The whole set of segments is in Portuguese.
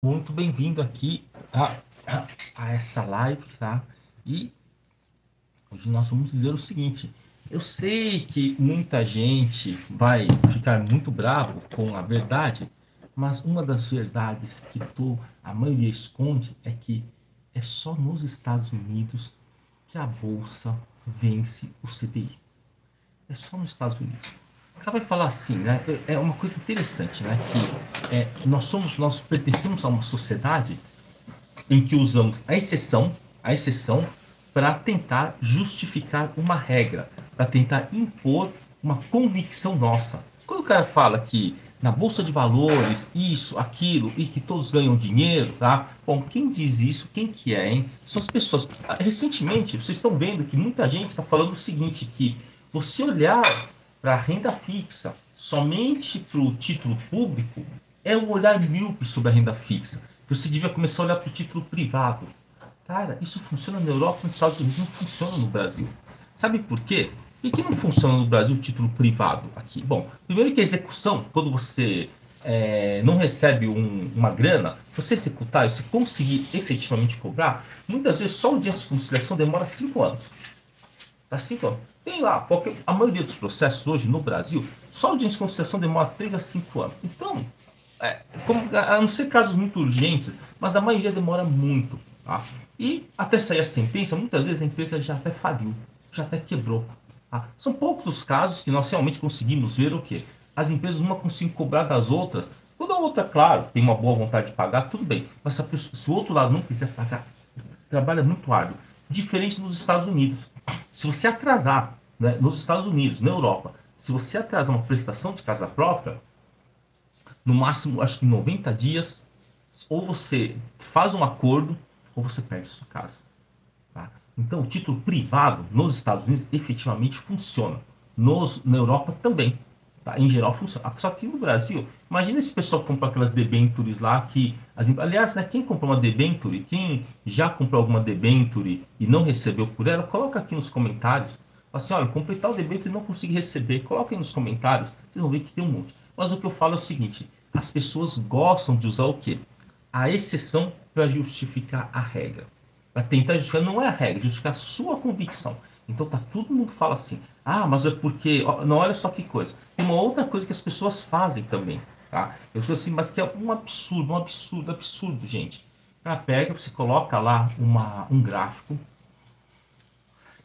Muito bem-vindo aqui a essa live, tá? E hoje nós vamos dizer o seguinte: eu sei que muita gente vai ficar muito bravo com a verdade, mas uma das verdades que a maioria esconde é que é só nos Estados Unidos que a bolsa vence o CDI. É só nos Estados Unidos. O cara vai falar assim, né? É uma coisa interessante, né? Que nós pertencemos a uma sociedade em que usamos a exceção para tentar justificar uma regra, para tentar impor uma convicção nossa. Quando o cara fala que na bolsa de valores, isso, aquilo, e que todos ganham dinheiro, tá? Bom, quem diz isso, quem que é, hein? São as pessoas. Recentemente, vocês estão vendo que muita gente está falando o seguinte, que você olhar para a renda fixa somente para o título público é um olhar míope sobre a renda fixa. Você devia começar a olhar para o título privado. Cara, isso funciona na Europa, nos Estados Unidos, não funciona no Brasil. Sabe por quê? E que não funciona no Brasil o título privado aqui? Bom, primeiro que a execução, quando você não recebe uma grana, você executar e você conseguir efetivamente cobrar, muitas vezes só o dia de conciliação demora 5 anos. Tá 5 anos. Tem lá, porque a maioria dos processos hoje no Brasil, só o dia de conciliação demora 3 a 5 anos. Então, a não ser casos muito urgentes, mas a maioria demora muito. Tá? E até sair a sentença, muitas vezes a empresa já até faliu, já até quebrou. Tá? São poucos os casos que nós realmente conseguimos ver o quê? As empresas uma conseguem cobrar das outras. Quando a outra, claro, tem uma boa vontade de pagar, tudo bem. Mas se o outro lado não quiser pagar, trabalha muito árduo. Diferente nos Estados Unidos. Se você atrasar, né, nos Estados Unidos, na Europa, se você atrasar uma prestação de casa própria, no máximo, acho que 90 dias, ou você faz um acordo, ou você perde a sua casa. Tá? Então, o título privado nos Estados Unidos efetivamente funciona. Na Europa também. Tá? Em geral funciona. Só que no Brasil, imagina esse pessoal que compra aquelas debentures lá que. Aliás, né, quem comprou uma debenture, quem já comprou alguma debenture e não recebeu por ela, coloca aqui nos comentários. Fala assim, olha, comprei tal debenture e não consegui receber. Coloca aí nos comentários, vocês vão ver que tem um monte. Mas o que eu falo é o seguinte: as pessoas gostam de usar o quê? A exceção para justificar a regra. Para tentar justificar, não é a regra, justificar a sua convicção. Então tá, todo mundo fala assim, ah, mas é porque, não, olha só que coisa. Tem uma outra coisa que as pessoas fazem também, tá? Eu falo assim, mas que é um absurdo, absurdo, gente. Ela pega, você coloca lá um gráfico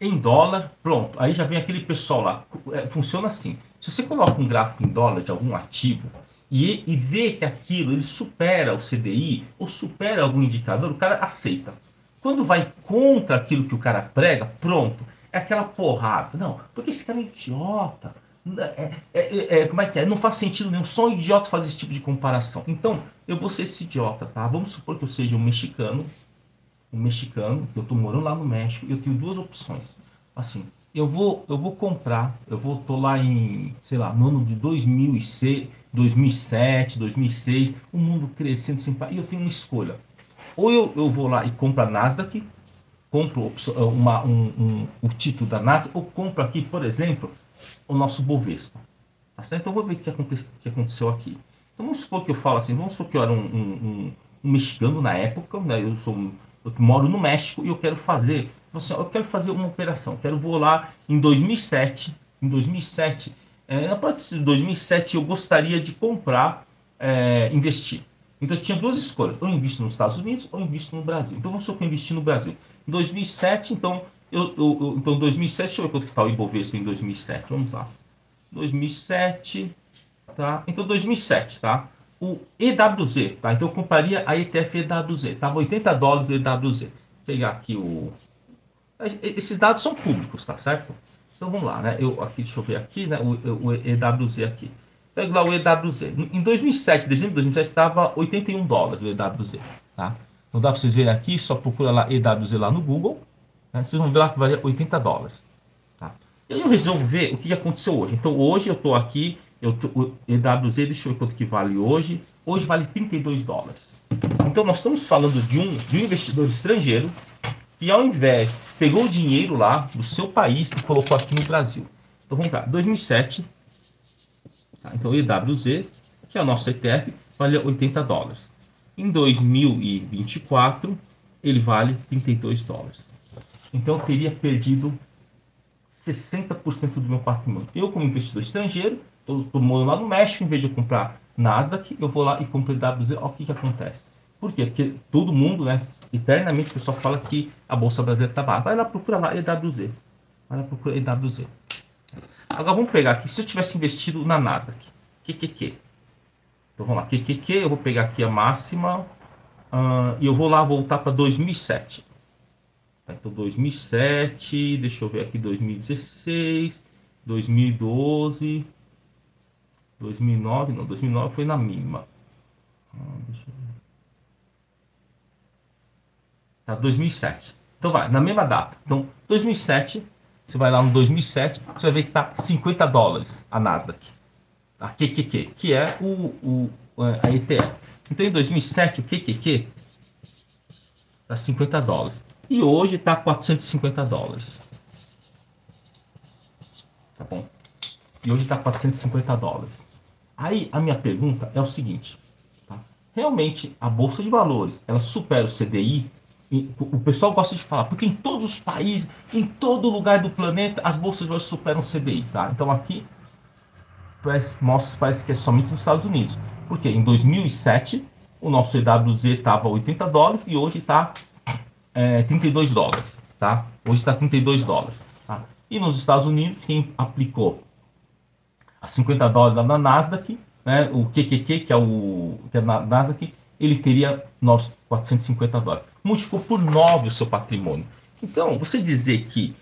em dólar, pronto. Aí já vem aquele pessoal lá. Funciona assim. Se você coloca um gráfico em dólar de algum ativo e vê que aquilo ele supera o CDI ou supera algum indicador, o cara aceita. Quando vai contra aquilo que o cara prega, pronto. É aquela porrada. Não, porque esse cara é idiota. Como é que é? Não faz sentido nenhum. Só um idiota faz esse tipo de comparação. Então, eu vou ser esse idiota, tá? Vamos supor que eu seja um mexicano, que eu tô morando lá no México, e eu tenho duas opções. Assim, eu vou comprar, tô lá em, sei lá, no ano de 2006, 2007, 2006, o mundo crescendo sem parar, e eu tenho uma escolha. Ou eu vou lá e compro a Nasdaq, compro o título da Nasdaq, ou compro aqui, por exemplo, o nosso Bovespa. Tá certo? Então eu vou ver o que aconteceu aqui. Então vamos supor que eu falo assim, vamos supor que eu era um mexicano na época, né? Eu moro no México e eu quero fazer, assim, eu quero fazer uma operação, vou lá em 2007, na parte de 2007 eu gostaria de comprar, investir. Então eu tinha duas escolhas, ou eu invisto nos Estados Unidos ou eu invisto no Brasil. Então vamos supor que eu investi no Brasil. Em 2007, então, então 2007, deixa eu ver quanto está o Ibovespa em 2007, vamos lá. 2007, tá? Então 2007, tá? O EWZ, tá? Então eu compraria a ETF EWZ, tava $80 o EWZ. Vou pegar aqui esses dados são públicos, tá certo? Então vamos lá, né? Deixa eu ver aqui, né? O EWZ aqui. Pega lá o EWZ. Em 2007, dezembro de 2007, estava $81 o EWZ, tá? Então dá para vocês verem aqui, só procura lá EWZ lá no Google, né? Vocês vão ver lá que valia $80. Tá? E aí eu resolvo ver o que aconteceu hoje. Então hoje eu estou aqui, o EWZ, deixa eu ver quanto que vale hoje. Hoje vale $32. Então nós estamos falando de um investidor estrangeiro que ao invés, pegou o dinheiro lá do seu país e colocou aqui no Brasil. Então vamos lá, 2007, tá? Então o EWZ, que é o nosso ETF, vale $80. Em 2024, ele vale 32 dólares. Então, eu teria perdido 60% do meu patrimônio. Eu, como investidor estrangeiro, estou morando lá no México, em vez de eu comprar Nasdaq, eu vou lá e compro EWZ. Olha o que acontece. Por quê? Porque todo mundo, né, eternamente o pessoal fala que a Bolsa Brasileira está barata. Vai lá, procura lá EWZ. Vai lá, procura EWZ. Agora vamos pegar aqui, se eu tivesse investido na Nasdaq, QQQ. Então vamos lá, QQQ, eu vou pegar aqui a máxima e eu vou lá voltar para 2007. Então 2007, deixa eu ver aqui, 2016, 2012, 2009, não, 2009 foi na mínima. Deixa eu ver. Tá, 2007. Então vai, na mesma data. Então 2007, você vai lá no 2007, você vai ver que tá 50 dólares a Nasdaq. A QQQ, que é a ETF. Então em 2007 o QQQ tá 50 dólares. E hoje tá 450 dólares. Tá bom? E hoje tá 450 dólares. Aí a minha pergunta é o seguinte. Tá? Realmente a Bolsa de Valores, ela supera o CDI? E o pessoal gosta de falar, porque em todos os países, em todo lugar do planeta, as bolsas de valores superam o CDI. Tá? Então aqui parece que é somente nos Estados Unidos. Porque em 2007 o nosso EWZ estava 80 dólares e hoje está 32 dólares. Tá? Hoje está 32 dólares. Tá? E nos Estados Unidos, quem aplicou a 50 dólares na Nasdaq, né, o QQQ, que é a Nasdaq, ele teria 450 dólares. Multiplicou por 9 o seu patrimônio. Então, você dizer que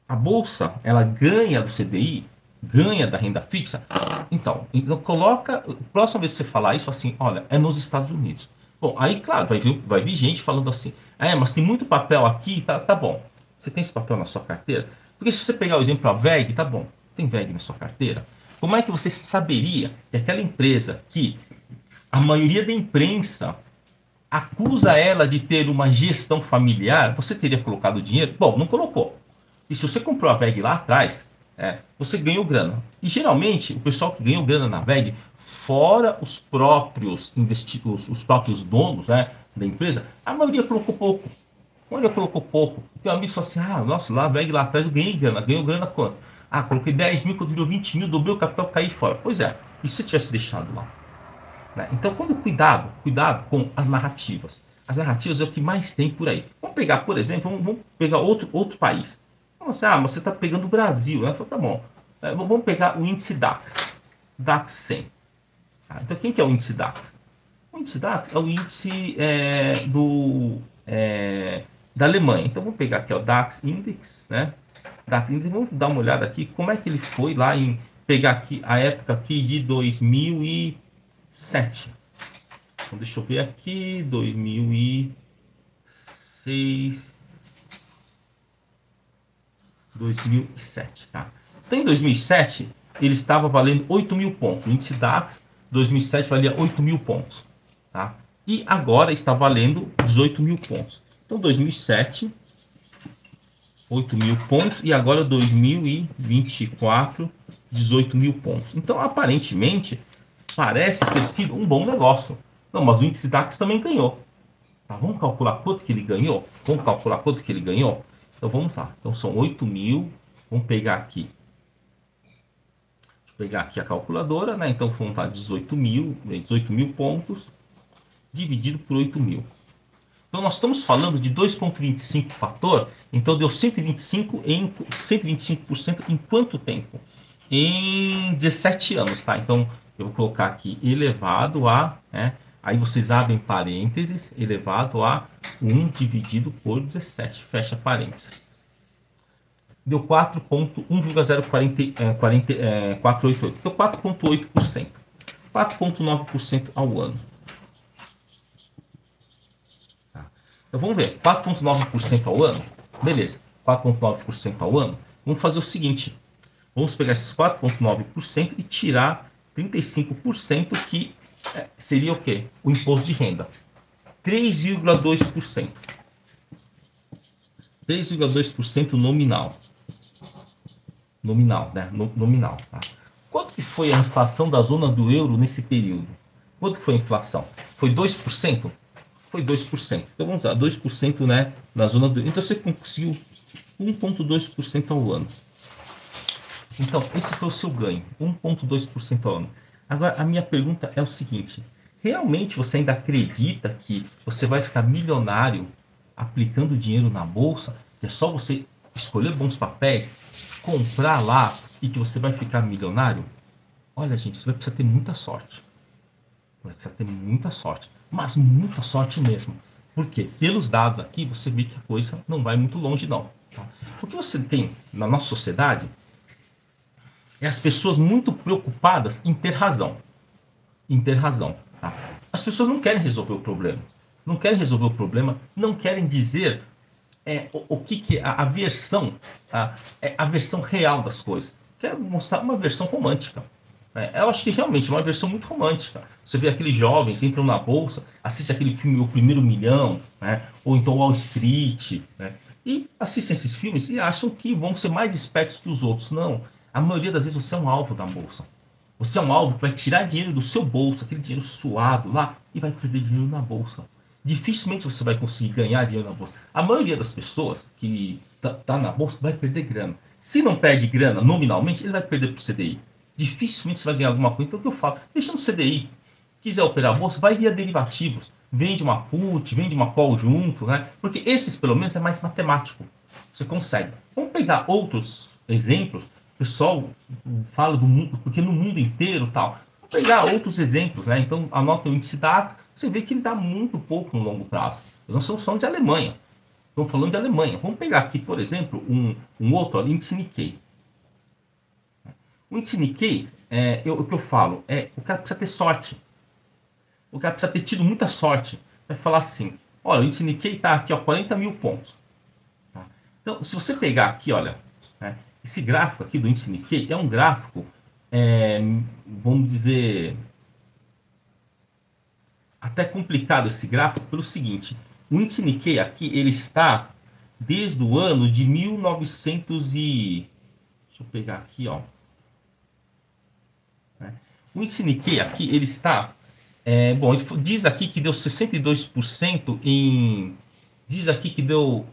a bolsa ela ganha do CDI, ganha da renda fixa, então coloca, próxima vez que você falar isso, assim, olha, é nos Estados Unidos. Bom, aí claro, vai vir gente falando assim, mas tem muito papel aqui, tá bom. Você tem esse papel na sua carteira? Porque se você pegar o exemplo a VEG, tá bom, tem VEG na sua carteira? Como é que você saberia que aquela empresa que a maioria da imprensa acusa ela de ter uma gestão familiar, você teria colocado o dinheiro? Bom, não colocou. E se você comprou a VEG lá atrás, você ganhou grana. E geralmente, o pessoal que ganhou grana na VEG, fora os próprios os próprios donos, né, da empresa, a maioria colocou pouco. A maioria colocou pouco. Tem um amigo que falou assim, nossa, lá a VEG lá atrás eu ganhei grana. Ganhou grana quanto? Coloquei 10 mil, quando virou 20 mil, dobrei o capital, caí fora. Pois é, e se você tivesse deixado lá? Né? Então, cuidado com as narrativas. As narrativas é o que mais tem por aí. Vamos pegar, por exemplo, vamos pegar outro país. Vamos assim, mas você está pegando o Brasil, né? Então, tá bom. Vamos pegar o índice DAX. DAX 100. Então, quem que é o índice DAX? O índice DAX é o índice da Alemanha. Então, vamos pegar aqui o DAX Index, né? DAX Index, vamos dar uma olhada aqui como é que ele foi lá em pegar aqui a época aqui de 2007. Então, deixa eu ver aqui, 2006, 2007, tá? Então, em 2007, ele estava valendo 8 mil pontos. O índice DAX 2007 valia 8 mil pontos, tá? E agora está valendo 18 mil pontos. Então, 2007, 8 mil pontos. E agora 2024, 18 mil pontos. Então, aparentemente, parece ter sido um bom negócio. Não, mas o índice DAX também ganhou. Tá, vamos calcular quanto que ele ganhou? Vamos calcular quanto que ele ganhou? Então, vamos lá. Então, são 8 mil. Vamos pegar aqui. Deixa eu pegar aqui a calculadora, né? Então, vamos lá, 18 mil pontos dividido por 8 mil. Então, nós estamos falando de 2,25 fator. Então, deu 125% em quanto tempo? Em 17 anos, tá? Então, eu vou colocar aqui elevado a... aí vocês abrem parênteses, elevado a 1 dividido por 17. Fecha parênteses. Deu 4,0488. Então, 4,8%. 4,9% ao ano. Então vamos ver, 4,9% ao ano, beleza, 4,9% ao ano, vamos fazer o seguinte, vamos pegar esses 4,9% e tirar 35% que seria o quê? O imposto de renda, 3,2%, 3,2% nominal, né? Nominal, tá? Quanto que foi a inflação da zona do euro nesse período? Quanto que foi a inflação? Foi 2%? Foi 2%. Então vamos lá, 2%, né, na zona do... Então você conseguiu 1,2% ao ano. Então, esse foi o seu ganho, 1,2% ao ano. Agora, a minha pergunta é o seguinte: realmente você ainda acredita que você vai ficar milionário aplicando dinheiro na bolsa? Que é só você escolher bons papéis, comprar lá e que você vai ficar milionário? Olha, gente, você vai precisar ter muita sorte. Vai precisar ter muita sorte. Mas muita sorte mesmo. Por quê? Pelos dados aqui, você vê que a coisa não vai muito longe, não. Tá? O que você tem na nossa sociedade é as pessoas muito preocupadas em ter razão. Em ter razão. Tá? As pessoas não querem resolver o problema. Não querem resolver o problema, não querem dizer o que é a versão, a versão real das coisas. Quer mostrar uma versão romântica. Eu acho que realmente é uma versão muito romântica. Você vê aqueles jovens entram na bolsa, assistem aquele filme O Primeiro Milhão, né? Ou então Wall Street, né? E assistem esses filmes e acham que vão ser mais espertos que os outros. Não. A maioria das vezes você é um alvo da bolsa. Você é um alvo que vai tirar dinheiro do seu bolso, aquele dinheiro suado lá, e vai perder dinheiro na bolsa. Dificilmente você vai conseguir ganhar dinheiro na bolsa. A maioria das pessoas que tá na bolsa vai perder grana. Se não perde grana nominalmente, ele vai perder para o CDI. Dificilmente você vai ganhar alguma coisa. Então o que eu falo? Deixa no CDI. Quiser operar a bolsa, vai via derivativos. Vende uma put, vende uma call junto, né? Porque esses pelo menos é mais matemático. Você consegue. Vamos pegar outros exemplos. O pessoal fala do mundo, porque no mundo inteiro tal. Vamos pegar outros exemplos, né? Então anota o índice DAX, você vê que ele dá muito pouco no longo prazo. Nós estamos falando de Alemanha. Estamos falando de Alemanha. Vamos pegar aqui, por exemplo, um outro, ó, índice Nikkei. O índice Nikkei, o que eu falo, o cara precisa ter sorte. O cara precisa ter tido muita sorte. Vai falar assim, olha, o índice Nikkei está aqui, ó, 40 mil pontos. Tá? Então, se você pegar aqui, olha, né, esse gráfico aqui do índice Nikkei é um gráfico, vamos dizer, até complicado esse gráfico pelo seguinte. O índice Nikkei aqui, ele está desde o ano de 1900 e... Deixa eu pegar aqui, ó. O índice Nikkei aqui, ele está... bom, ele diz aqui que deu 62% em... Diz aqui que deu...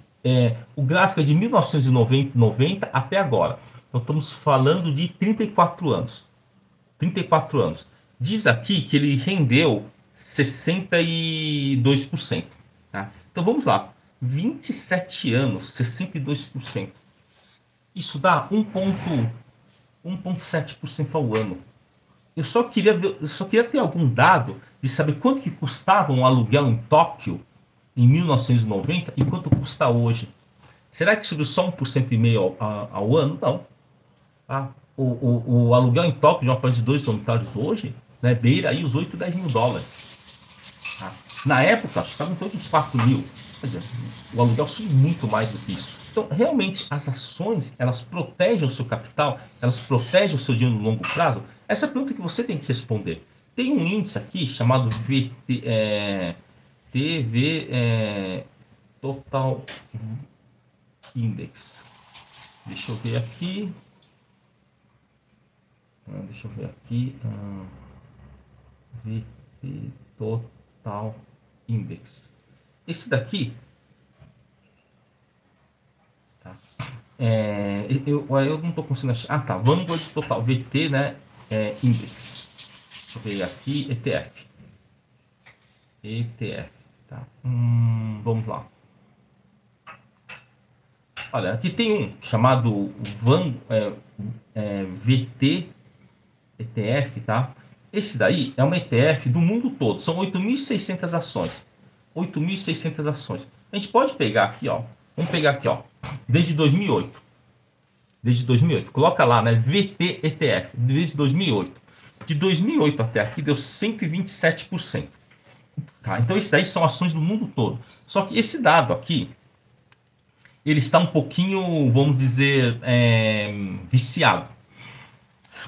o gráfico é de 1990 até agora. Então, estamos falando de 34 anos. 34 anos. Diz aqui que ele rendeu 62%. Tá? Então, vamos lá. 27 anos, 62%. Isso dá 1,7% ao ano. Eu só queria ter algum dado de saber quanto que custava um aluguel em Tóquio em 1990 e quanto custa hoje. Será que subiu só 1,5% ao ano? Não. O aluguel em Tóquio de uma parte de 2 dormitários hoje, né, beira aí os 8, 10 mil dólares. Tá? Na época, estava em torno dos 4 mil. Quer dizer, o aluguel subiu muito mais do que isso. Então, realmente, as ações, elas protegem o seu capital, elas protegem o seu dinheiro no longo prazo. Essa é a pergunta que você tem que responder. Tem um índice aqui chamado Total Index. Deixa eu ver aqui. VT Total Index. Esse daqui... Tá. Eu não estou conseguindo achar. Tá. Vanguard Total VT, né? Index. Deixa eu ver aqui. ETF. Tá. Vamos lá. Olha, aqui tem um chamado VT ETF, tá? Esse daí é uma ETF do mundo todo. São 8.600 ações. 8.600 ações. A gente pode pegar aqui, ó. Vamos pegar aqui, ó. Desde 2008. Desde 2008. Coloca lá, né? VT ETF. Desde 2008. De 2008 até aqui deu 127%. Tá? Então, esses daí são ações do mundo todo. Só que esse dado aqui, ele está um pouquinho, vamos dizer, viciado.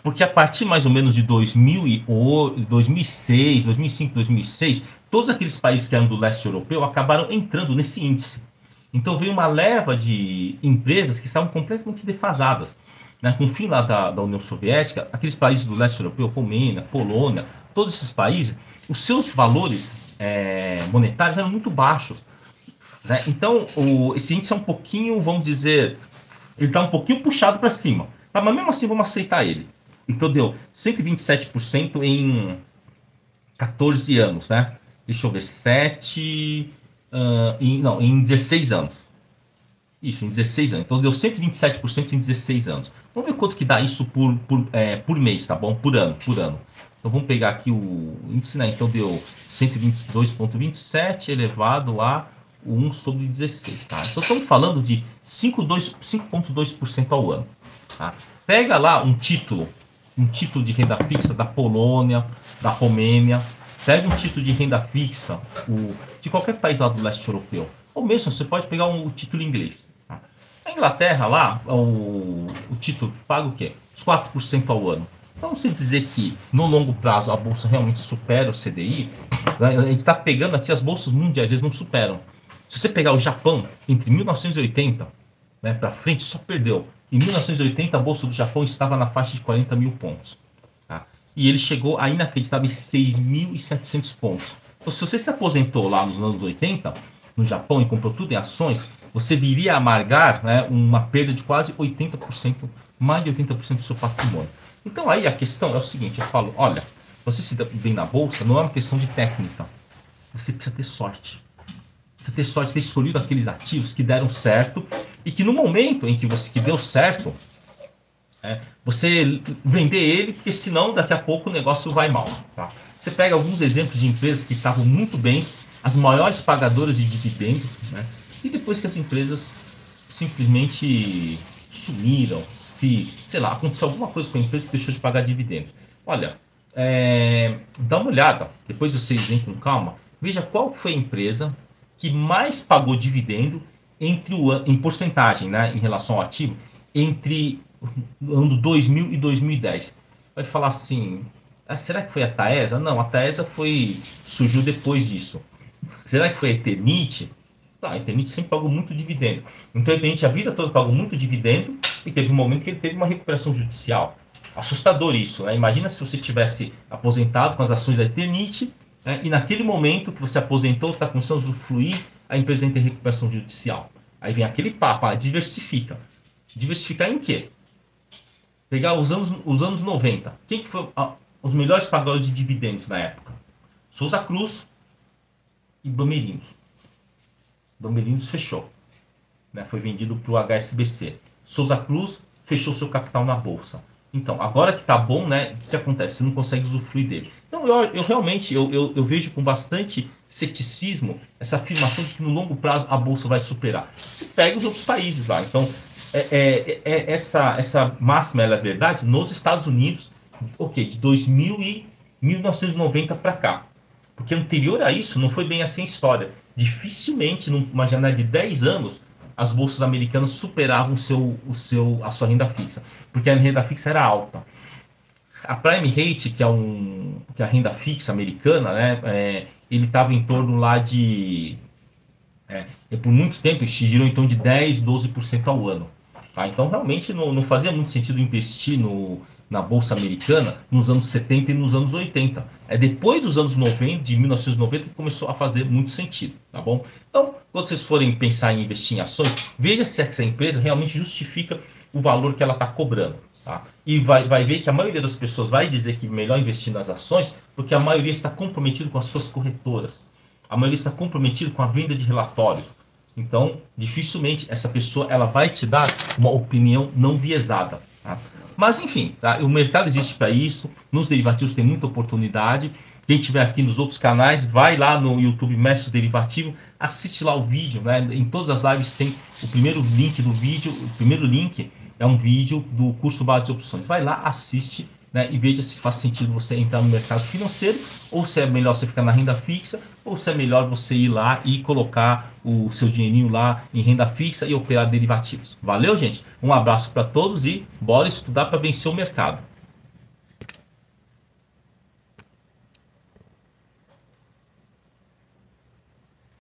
Porque a partir mais ou menos de 2006, 2005, 2006, todos aqueles países que eram do leste europeu acabaram entrando nesse índice. Então veio uma leva de empresas que estavam completamente defasadas. Né? Com o fim lá da União Soviética, aqueles países do leste europeu, Romênia, Polônia, todos esses países, os seus valores monetários eram muito baixos, né? Então, esse índice é um pouquinho, vamos dizer, ele está um pouquinho puxado para cima, tá? Mas mesmo assim vamos aceitar ele. Então deu 127% em 14 anos, né? Deixa eu ver, em 16 anos. Isso, em 16 anos. Então deu 127% em 16 anos. Vamos ver quanto que dá isso por mês, tá bom? Por ano. Então vamos pegar aqui o índice, né? Então deu 122,27 elevado a 1 sobre 16, tá? Então estamos falando de 5,2% ao ano, tá? Pega lá um título de renda fixa da Polônia, da Romênia, pega um título de renda fixa de qualquer país lá do leste europeu, ou mesmo você pode pegar um título inglês. Tá? Na Inglaterra lá, o título paga o quê? Os 4% ao ano. Então você dizer que no longo prazo a bolsa realmente supera o CDI, a gente está pegando aqui as bolsas mundiais, eles não superam. Se você pegar o Japão, entre 1980, né, para frente, só perdeu. Em 1980, a bolsa do Japão estava na faixa de 40 mil pontos. Tá? E ele chegou a inacreditáveis 6.700 pontos. Então, se você se aposentou lá nos anos 80, no Japão, e comprou tudo em ações, você viria a amargar, né, uma perda de quase 80%, mais de 80% do seu patrimônio. Então, aí a questão é o seguinte, eu falo, olha, você se dá bem na bolsa, não é uma questão de técnica. Você precisa ter sorte. Você ter sorte de ter escolhido aqueles ativos que deram certo e que no momento em que deu certo, você vender ele, porque senão daqui a pouco o negócio vai mal. Tá? Você pega alguns exemplos de empresas que estavam muito bem, as maiores pagadoras de dividendos, né? E depois que as empresas simplesmente sumiram, sei lá, aconteceu alguma coisa com a empresa que deixou de pagar dividendos. Olha, dá uma olhada, depois vocês vêm com calma, veja qual foi a empresa que mais pagou dividendo em porcentagem, né, em relação ao ativo, entre o ano 2000 e 2010. Vai falar assim, será que foi a Taesa? Não, a Taesa surgiu depois disso. Será que foi a Eternit? Tá, a Eternit sempre pagou muito dividendo. Então a Eternit a vida toda pagou muito dividendo e teve um momento que ele teve uma recuperação judicial. Assustador isso, né? Imagina se você tivesse aposentado com as ações da Eternit, e naquele momento que você aposentou, está começando a usufruir, a empresa entra em recuperação judicial. Aí vem aquele papo, diversifica. Diversificar em quê? Pegar os anos 90. Quem que foi os melhores pagadores de dividendos na época? Souza Cruz e Bamerinos. Bamerinos fechou. Né? Foi vendido para o HSBC. Souza Cruz fechou seu capital na bolsa. Então, agora que tá bom, né? O que acontece? Você não consegue usufruir dele. Então, eu realmente eu vejo com bastante ceticismo essa afirmação de que no longo prazo a bolsa vai superar. Você pega os outros países lá. Então, essa máxima ela é verdade nos Estados Unidos, de 2000 e 1990 para cá. Porque anterior a isso não foi bem assim a história. Dificilmente, numa janela de 10 anos, as bolsas americanas superavam a sua renda fixa, porque a renda fixa era alta. A Prime Rate, que é a renda fixa americana, né, ele estava em torno lá por muito tempo, girou em torno de 10, 12% ao ano. Tá? Então, realmente, não fazia muito sentido investir na Bolsa Americana nos anos 70 e nos anos 80. É depois dos anos 90, de 1990, que começou a fazer muito sentido. Tá bom? Então, quando vocês forem pensar em investir em ações, veja se essa empresa realmente justifica o valor que ela está cobrando. Tá? E vai ver que a maioria das pessoas vai dizer que é melhor investir nas ações, porque a maioria está comprometido com as suas corretoras. A maioria está comprometido com a venda de relatórios. Então, dificilmente essa pessoa ela vai te dar uma opinião não viesada. Tá? Mas enfim, tá? O mercado existe para isso. Nos derivativos tem muita oportunidade. Quem estiver aqui nos outros canais, vai lá no YouTube Mestre Derivativo, assiste lá o vídeo. Né? Em todas as lives tem o primeiro link do vídeo. O primeiro link é um vídeo do curso Base de Opções. Vai lá, assiste, né, e veja se faz sentido você entrar no mercado financeiro, ou se é melhor você ficar na renda fixa, ou se é melhor você ir lá e colocar o seu dinheirinho lá em renda fixa e operar derivativos. Valeu, gente? Um abraço para todos e bora estudar para vencer o mercado.